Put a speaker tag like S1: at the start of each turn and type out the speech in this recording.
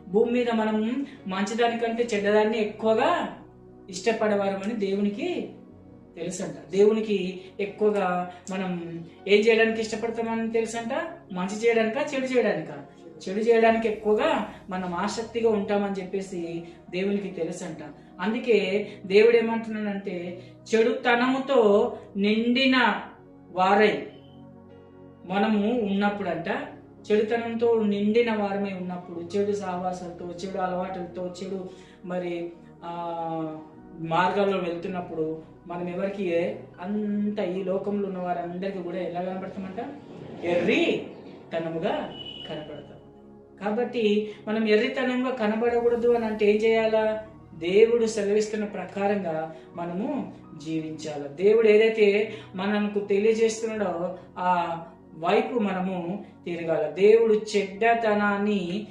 S1: భూమి మీద మనం మంచిదానికంటే చెడ్డదాన్ని ఎక్కువగా ఇష్టపడేవారమని దేవునికి తెలుసంట. దేవునికి ఎక్కువగా మనం ఏం చేయడానికి ఇష్టపడతామని తెలుసంట. మంచి చేయడానిక, చెడు చేయడానిక? చెడు చేయడానికి ఎక్కువగా మనం ఆసక్తిగా ఉంటామని చెప్పేసి దేవునికి తెలుసంట. అందుకే దేవుడు ఏమంటున్నాడంటే, చెడుతనముతో నిండిన వారై మనము ఉన్నప్పుడంట, చెడుతనంతో నిండిన వారమై ఉన్నప్పుడు, చెడు సహవాసాలతో, చెడు అలవాటులతో, చెడు మరి మార్గాల్లో వెళ్తున్నప్పుడు మనం ఎవరికి అంత ఈ లోకంలో ఉన్న వారందరికీ కూడా ఎలా కనపడతామంట? ఎర్రితనముగా కనపడతాం. కాబట్టి మనం ఎర్రితనంగా కనబడకూడదు అని అంటే ఏం చేయాలా? దేవుడు సెలవిస్తున్న ప్రకారంగా మనము జీవించాలి. దేవుడు ఏదైతే మనకు తెలియజేస్తున్నాడో ఆ వైపు మనము తిరగాల. దేవుడు చెడ్డతనాన్ని